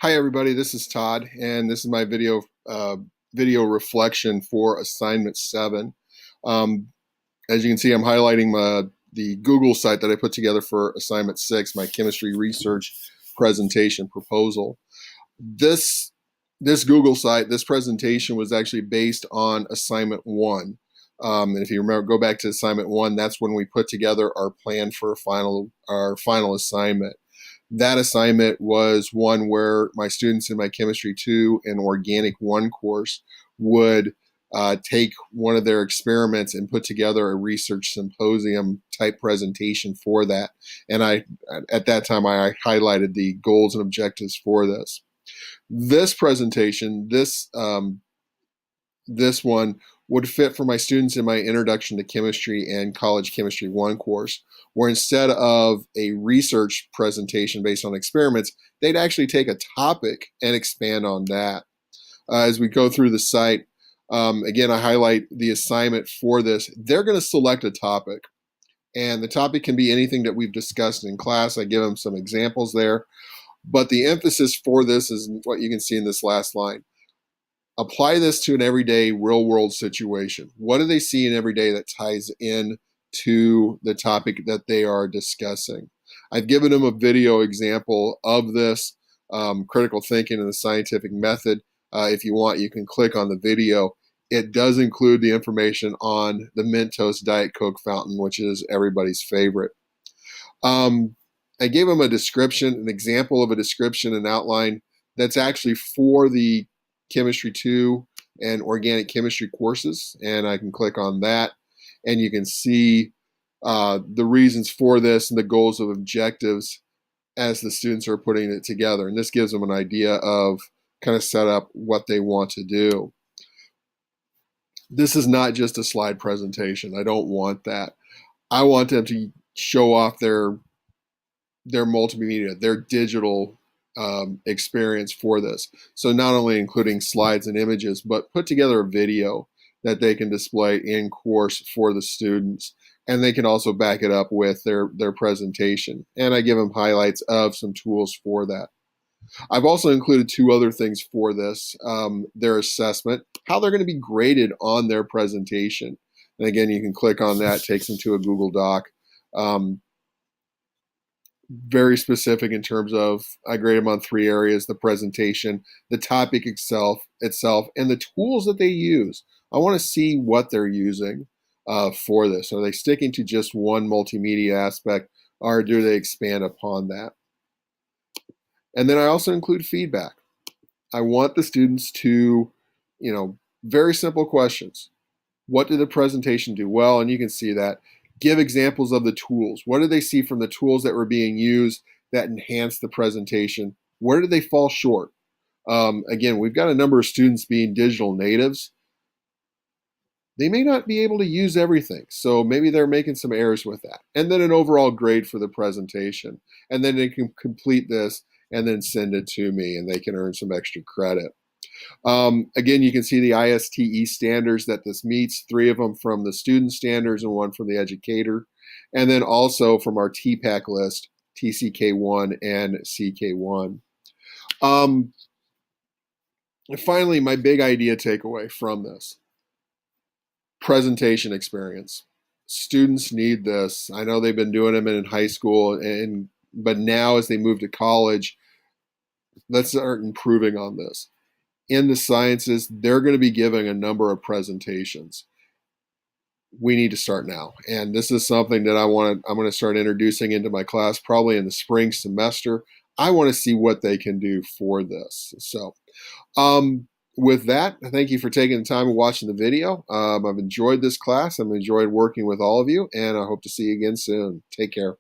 Hi everybody, this is Todd, and this is my video reflection for assignment 7. Um, as you can see, I'm highlighting the Google site that I put together for assignment 6, my chemistry research presentation proposal. This Google site, this presentation was actually based on assignment 1. And if you remember, go back to assignment 1. That's when we put together our plan for our final assignment. That assignment was one where my students in my Chemistry 2 and Organic 1 course would take one of their experiments and put together a research symposium type presentation for that. And at that time, I highlighted the goals and objectives for this. This presentation, this one would fit for my students in my Introduction to Chemistry and College Chemistry 1 course, where instead of a research presentation based on experiments, they'd actually take a topic and expand on that. As we go through the site, again, I highlight the assignment for this. They're going to select a topic, and the topic can be anything that we've discussed in class. I give them some examples there, but the emphasis for this is what you can see in this last line. Apply this to an everyday real world situation. What do they see in every day that ties in to the topic that they are discussing? I've given them a video example of this, critical thinking and the scientific method. If you want, you can click on the video. It does include the information on the Mentos Diet Coke fountain, which is everybody's favorite. I gave them a description, an example of a description and outline that's actually for the Chemistry 2 and Organic Chemistry courses, and I can click on that, and you can see the reasons for this and the goals and objectives as the students are putting it together. And this gives them an idea of kind of set up what they want to do. This is not just a slide presentation. I don't want that. I want them to show off their multimedia, their digital experience for this. So not only including slides and images, but put together a video that they can display in course for the students. And they can also back it up with their presentation. And I give them highlights of some tools for that. I've also included 2 other things for this. Their assessment, how they're going to be graded on their presentation. And again, you can click on that, takes them to a Google Doc. Very specific in terms of I grade them on 3 areas: the presentation, the topic itself, and the tools that they use. I want to see what they're using for this. Are they sticking to just one multimedia aspect, or do they expand upon that? And then I also include feedback. I want the students to, very simple questions. What did the presentation do well? And you can see that. Give examples of the tools. What did they see from the tools that were being used that enhanced the presentation? Where did they fall short? Again, we've got a number of students being digital natives. They may not be able to use everything, so maybe they're making some errors with that. And then an overall grade for the presentation. And then they can complete this and then send it to me, and they can earn some extra credit. Again, you can see the ISTE standards that this meets, 3 of them from the student standards and 1 from the educator. And then also from our TPAC list, TCK1 and CK1. And finally, my big idea takeaway from this: presentation experience. Students need this. I know they've been doing them in high school, but now as they move to college, let's start improving on this. In the sciences, they're going to be giving a number of presentations. We need to start now. And this is something that I'm going to start introducing into my class probably in the spring semester. I want to see what they can do for this. So with that, thank you for taking the time and watching the video. I've enjoyed this class. I've enjoyed working with all of you, and I hope to see you again soon. Take care.